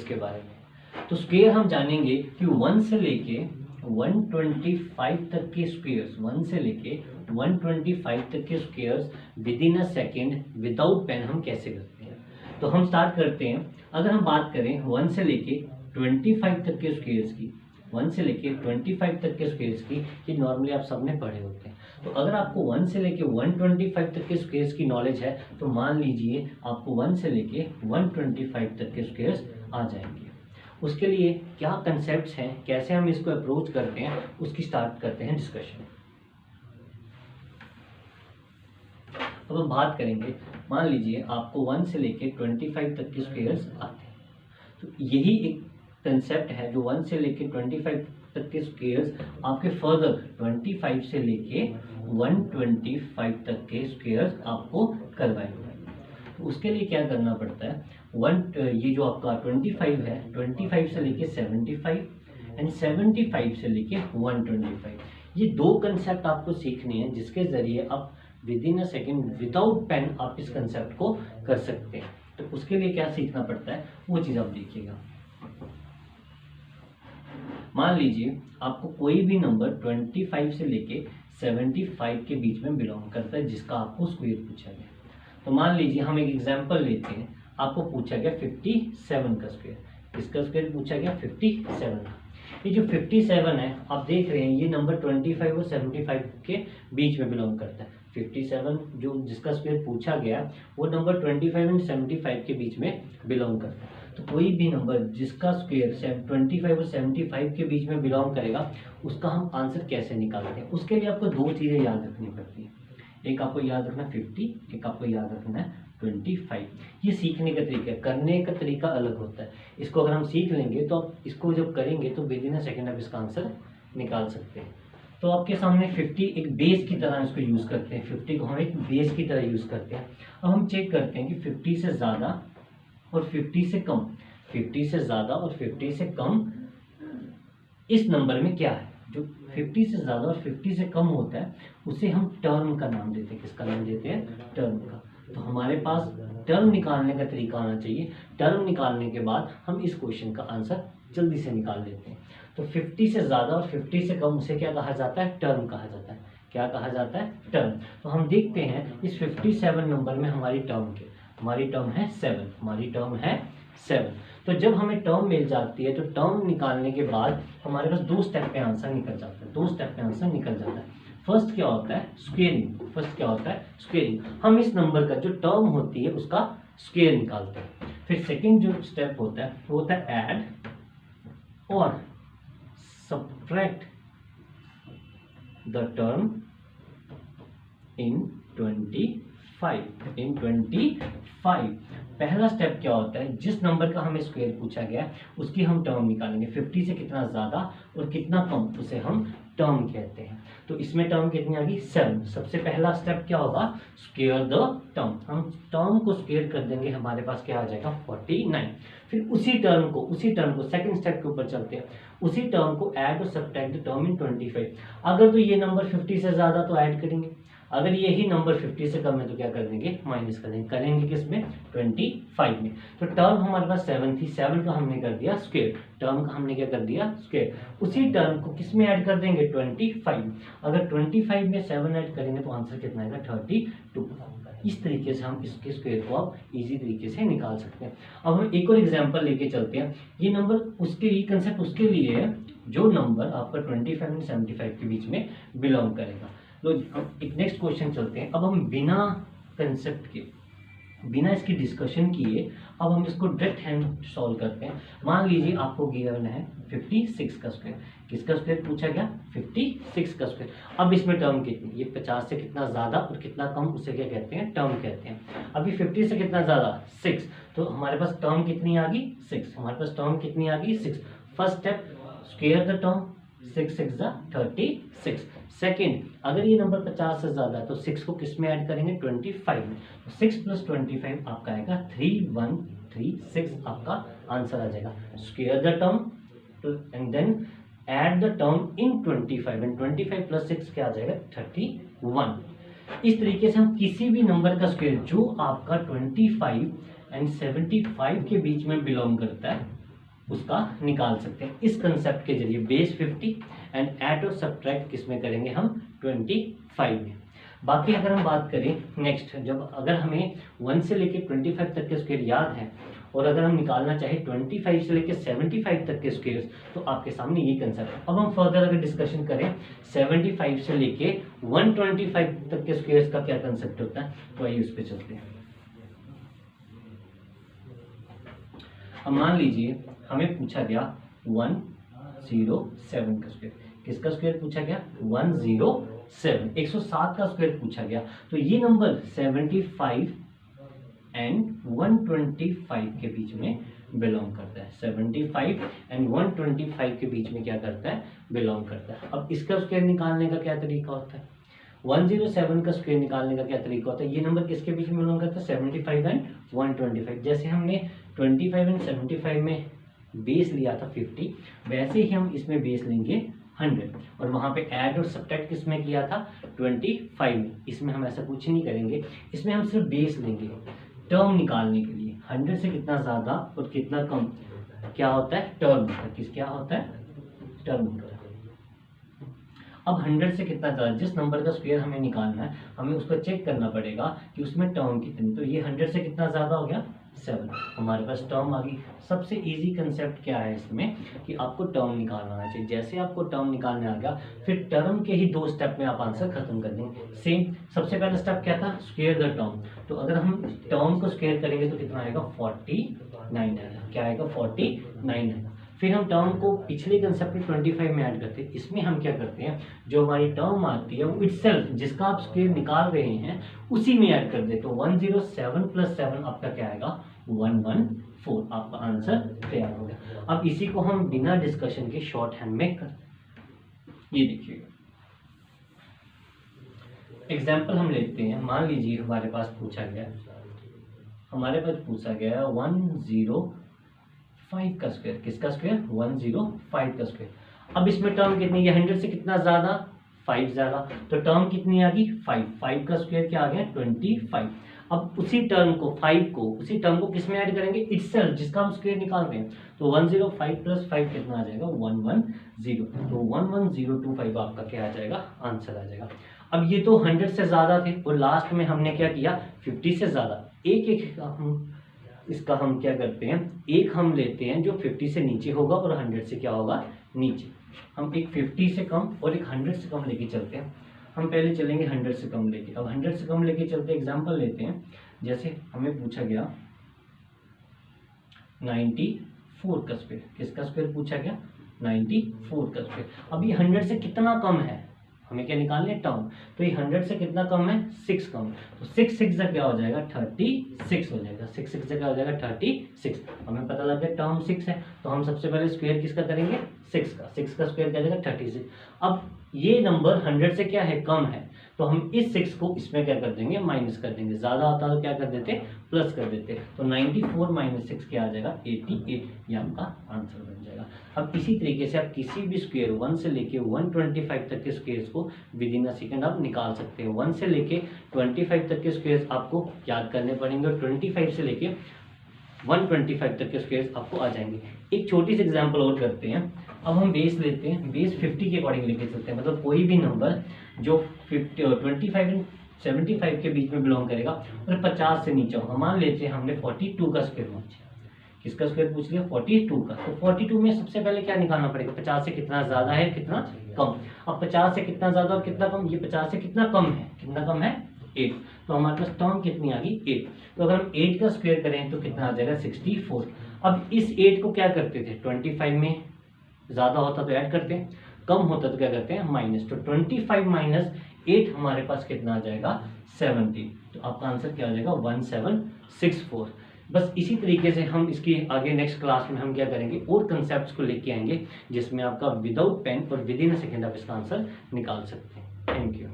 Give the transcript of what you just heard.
के बारे में। तो स्क्वायर हम जानेंगे कि 1 से लेके 125 तक के स्क्वायर्स, 1 से लेके 125 तक के squares within a second without pen हम कैसे करते हैं। तो हम स्टार्ट करते हैं। अगर हम बात करें 1 से लेके 25 तक के स्क्वायर्स की, 1 से लेके 25 तक के स्क्वायर्स की, ये नॉर्मली आप सबने पढ़े होते हैं। तो अगर आपको 1 से लेके 125 तक के स्क्वायर्स की नॉलेज है तो मान लीजिए आपको 1 से लेके 125 तक के स्क्वायर्स आ जाएंगे। उसके लिए क्या कंसेप्ट्स हैं, कैसे हम इसको अप्रोच करते हैं, उसकी स्टार्ट करते हैं डिस्कशन। अब हम बात करेंगे, मान लीजिए आपको 1 से लेके 25 तक के स्क्वायर्स आते हैं। तो यही एक कंसेप्ट है जो 1 से लेके 25 तक के स्क्वायर्स आपके फर्दर 25 से लेके 125 तक के स्क्वायर्स आपको करवाएंगे। तो उसके लिए क्या करना पड़ता है, ये जो आपका 25 है, 25 से लेके 75 एंड 75 से लेके 125, ये दो कंसेप्ट आपको सीखने हैं जिसके जरिए आप within a second without pen आप इस कंसेप्ट को कर सकते हैं। तो उसके लिए क्या सीखना पड़ता है वो चीज़ आप देखिएगा। मान लीजिए आपको कोई भी नंबर 25 से लेके 75 के बीच में बिलोंग करता है जिसका आपको स्क्वायर पूछा गया। तो मान लीजिए हम एक एग्जांपल लेते हैं, आपको पूछा गया 57 का स्क्वायर, किसका स्क्वायर पूछा गया 57 का। ये जो 57 है आप देख रहे हैं ये नंबर 25 और 75 के बीच में बिलोंग करता है। 57 जो जिसका स्क्वायर पूछा गया वो नंबर 25 एंड 75 के बीच में बिलोंग करता है। तो कोई भी नंबर जिसका स्क्वायर 25 और 75 के बीच में बिलोंग करेगा उसका हम आंसर कैसे निकालते हैं। उसके लिए आपको दो चीज़ें याद रखनी पड़ती है, एक आपको याद रखना 50, एक आपको याद रखना है 25। ये सीखने का तरीका, करने का तरीका अलग होता है। इसको अगर हम सीख लेंगे तो आप इसको जब करेंगे तो विद इन अ सेकेंड आप इसका आंसर निकाल सकते हैं। तो आपके सामने 50 एक बेस की तरह इसको यूज़ करते हैं, 50 को हम एक बेस की तरह यूज़ करते हैं। अब हम चेक करते हैं कि 50 से ज़्यादा और 50 से कम, 50 से ज़्यादा और 50 से कम इस नंबर में क्या है। जो 50 से ज़्यादा और 50 से कम होता है उसे हम टर्म का नाम देते हैं। किसका नाम देते हैं? टर्म का। तो हमारे पास टर्म निकालने का तरीका आना चाहिए। टर्म निकालने के बाद हम इस क्वेश्चन का आंसर जल्दी से निकाल लेते हैं। तो 50 से ज़्यादा और 50 से कम उसे क्या कहा जाता है? टर्म कहा जाता है। क्या कहा जाता है? टर्म। तो हम देखते हैं इस 57 नंबर में हमारी टर्म के, हमारी टर्म है 7, हमारी टर्म है 7। तो जब हमें टर्म मिल जाती है तो टर्म निकालने के बाद हमारे पास दो स्टेप पे आंसर निकल जाता है, दो स्टेप पे आंसर निकल जाता है। फर्स्ट क्या होता है? स्क्वेयरिंग। फर्स्ट क्या होता है? स्क्वेयरिंग। हम इस नंबर का जो टर्म होती है उसका स्क्वेयर निकालते हैं। फिर सेकंड जो स्टेप होता है वो होता है ऐड और सब्ट्रैक्ट द टर्म इन 25। पहला स्टेप क्या होता है? जिस नंबर का हमें स्क्वायर पूछा गया उसकी हम टर्म निकालेंगे। 50 से कितना ज़्यादा और कितना कम उसे हम टर्म कहते हैं। तो इसमें टर्म कितनी आ गई? 7। सबसे पहला स्टेप क्या होगा? Square the term. हम टर्म को स्क्वायर कर देंगे, हमारे पास क्या आ जाएगा? 49। फिर उसी टर्म को सेकंड स्टेप के ऊपर चलते हैं। उसी टर्म को ऐड और सब्ट्रैक्ट द टर्म इन 25। अगर तो ये नंबर 50 से ज़्यादा तो ऐड करेंगे, अगर यही नंबर 50 से कम है तो क्या कर देंगे? माइनस कर देंगे। करेंगे किसमें? 25 में। तो टर्म हमारे पास 7 थी, 7 का हमने कर दिया स्क्वायर, टर्म का हमने क्या कर दिया? स्क्वायर। उसी टर्म को किसमें ऐड कर देंगे? 25। अगर 25 में 7 ऐड करेंगे तो आंसर कितना आएगा? 32। इस तरीके से हम इसके स्क्वायर को आप इजी तरीके से निकाल सकते हैं। अब हम एक और एग्जांपल लेके चलते हैं। ये नंबर उसके, ये कंसेप्ट उसके लिए है जो नंबर आपका 25 और 75 के बीच में बिलोंग करेगा। तो हम एक नेक्स्ट क्वेश्चन चलते हैं। अब हम बिना कंसेप्ट के, बिना इसकी डिस्कशन किए अब हम इसको डायरेक्ट हैंड सॉल्व करते हैं। मान लीजिए आपको गिवन है 56 का स्क्वायर। किसका स्क्वायर पूछा गया? 56 का स्क्वायर। अब इसमें टर्म कितनी? ये 50 से कितना ज़्यादा और कितना कम उसे क्या कहते हैं? टर्म कहते हैं। अभी 50 से कितना ज़्यादा? 6। तो हमारे पास टर्म कितनी आ गई? 6। हमारे पास टर्म कितनी आ गई? 6। First step square the term, 6 6 36। Second, अगर ये नंबर 50 से ज़्यादा है तो 6 को किस में ऐड करेंगे? 25 में। तो 6 + 25 आपका आएगा 3136। आपका आंसर आ जाएगा। Square the term and then add the term in 25 and 25 + 6 क्या आ जाएगा? 31। इस तरीके से हम किसी भी नंबर का स्क्वायर जो आपका 25 एंड 75 के बीच में बिलोंग करता है उसका निकाल सकते हैं इस कंसेप्ट के जरिए। बेस 50 एंड ऐड और सब्ट्रैक्ट किस में करेंगे हम 25 में। बाकी अगर हम बात करें नेक्स्ट, जब अगर हमें 1 से लेके 25 तक के स्क्वायर याद है और अगर हम निकालना चाहें 25 से लेके 75 तक के स्क्वायर, तो आपके सामने ये कंसेप्ट है। अब हम फर्दर अगर डिस्कशन करें 75 से लेके 125 तक के स्क्वायर का क्या कंसेप्ट होता है, तो आइए उस पर चलते हैं। अब मान लीजिए हमें पूछा गया 107 का स्क्वायर। किसका स्क्वायर पूछा गया? 107, 107 का स्क्वायर पूछा गया। तो ये नंबर 75 एंड 125 के बीच में बिलोंग करता है। 75 एंड 125 के बीच में क्या करता है? बिलोंग करता है। अब इसका स्क्वायर निकालने का क्या तरीका होता है? 107 का स्क्वायर निकालने का क्या तरीका होता है? ये नंबर किसके बीच में बिलोंग करता है? 75 एंड 125। जैसे हमने 25 एंड 75 में बेस लिया था 50, वैसे ही हम इसमें बेस लेंगे 100 और वहाँ पे ऐड और सब्ट्रैक्ट किसमें किया था? 25 में। इसमें हम ऐसा कुछ नहीं करेंगे, इसमें हम सिर्फ बेस लेंगे टर्म निकालने के लिए। 100 से कितना ज़्यादा और कितना कम क्या होता है? टर्म होता है। क्या होता है? टर्म होता है। अब 100 से कितना ज़्यादा, जिस नंबर का स्क्वायर हमें निकालना है हमें उसको चेक करना पड़ेगा कि उसमें टर्म कितनी। तो ये 100 से कितना ज़्यादा हो गया? 7। हमारे पास टर्म आ गई। सबसे इजी कंसेप्ट क्या है इसमें कि आपको टर्म निकालना आना चाहिए। जैसे आपको टर्म निकालने आ गया, फिर टर्म के ही 2 स्टेप में आप आंसर खत्म कर देंगे। सेम सबसे पहला स्टेप क्या था? Square the term. तो अगर हम टर्म को स्क्वायर करेंगे तो कितना आएगा? 49 आएगा। क्या आएगा? 49 आएगा। फिर हम टर्म को पिछले कंसेप्ट में 25 में ऐड करते हैं। इसमें हम क्या करते हैं, जो हमारी टर्म आती है वो इटसेल्फ जिसका आप स्क्वायर निकाल रहे हैं उसी में ऐड कर देते। तो 107 + 7 आपका क्या आएगा? 114। आपका आंसर तैयार हो गया। अब इसी को हम बिना डिस्कशन के शॉर्ट हैंड में कर, ये देखिएगा एग्जाम्पल हम लेते हैं। मान लीजिए हमारे पास पूछा गया 105 का स्क्वायर। किसका स्क्वायर? 105 का स्क्वायर। अब इसमें टर्म कितनी है? 100 से कितना ज्यादा? 5 ज्यादा। तो टर्म कितनी आ गई? 5 का स्क्वायर क्या आ गया? 25। अब उसी टर्म को किस में ऐड करेंगे? इटसेल्फ जिसका हम स्क्वायर निकाल रहे हैं। तो 105 + 5 कितना आ जाएगा? 110। तो 11025 आपका क्या आ जाएगा? आंसर आ जाएगा। अब ये तो 100 से ज्यादा थे और लास्ट में हमने क्या किया? 50 से ज्यादा। इसका हम क्या करते हैं, एक हम लेते हैं जो 50 से नीचे होगा और 100 से क्या होगा? नीचे। हम एक 50 से कम और एक 100 से कम लेके चलते हैं। हम पहले चलेंगे 100 से कम लेके। अब 100 से कम लेके चलते एग्जांपल लेते हैं। जैसे हमें पूछा गया 94 का स्क्वायर। किसका स्क्वायर पूछा गया? 94 का स्क्वायर। अब ये 100 से कितना कम है? हमें क्या निकालने? टर्म। तो ये 100 से कितना कम है? 6 कम। तो 6 से क्या हो जाएगा? 36 हो जाएगा। 6 से क्या हो जाएगा? 36। हमें पता लग गया टर्म 6 है, तो हम सबसे पहले स्क्वायर किसका करेंगे? 6 का। 6 का स्क्वायर क्या जाएगा? 36। अब ये नंबर 100 से क्या है? कम है, तो हम इस 6 को इसमें क्या कर देंगे? माइनस कर देंगे। ज्यादा होता तो क्या कर देते? प्लस कर देते। तो 94 - 6 क्या आ जाएगा? 88। ये आपका आंसर बन जाएगा। अब इसी तरीके से आप किसी भी स्क्वायर 1 से लेके 125 तक के स्क्वायर्स को विद इन अ सेकंड आप निकाल सकते हैं। 1 से लेके 25 तक के स्क्वायर्स आपको याद करने पड़ेंगे और 25 से लेके 125 तक के स्क्वायर्स आपको आ जाएंगे। एक छोटी सी एग्जांपल और करते हैं। अब हम बेस लेते हैं, बेस 50 के अकॉर्डिंग लेके चलते हैं। मतलब कोई भी नंबर जो 25 एंड 75 के बीच में बिलोंग करेगा और 50 से नीचे होगा। मान लेते हैं हमने 42 का स्क्वायर पूछा। किसका स्क्वायर पूछ लिया? 42 का। तो 42 में सबसे पहले क्या निकालना पड़ेगा? 50 से कितना ज्यादा है, कितना कम। अब 50 से कितना ज्यादा और कितना कम? ये 50 से कितना कम है? कितना कम है? 8। तो हमारे पास टर्म कितनी आ गई? 8। तो अगर हम 8 का स्क्वायर करें तो कितना आ जाएगा? 64। अब इस 8 को क्या करते थे? 25 में ज्यादा होता तो ऐड करते हैं, कम होता तो क्या करते हैं? माइनस। तो 25 - 8 हमारे पास कितना आ जाएगा? 17। तो आपका आंसर क्या आ जाएगा? 1764। बस इसी तरीके से हम इसकी आगे नेक्स्ट क्लास में हम क्या करेंगे, और कंसेप्ट्स को लेके आएंगे जिसमें आपका विदाउट पेन और विद इन अ सेकेंड आप इसका आंसर निकाल सकते हैं। Thank you.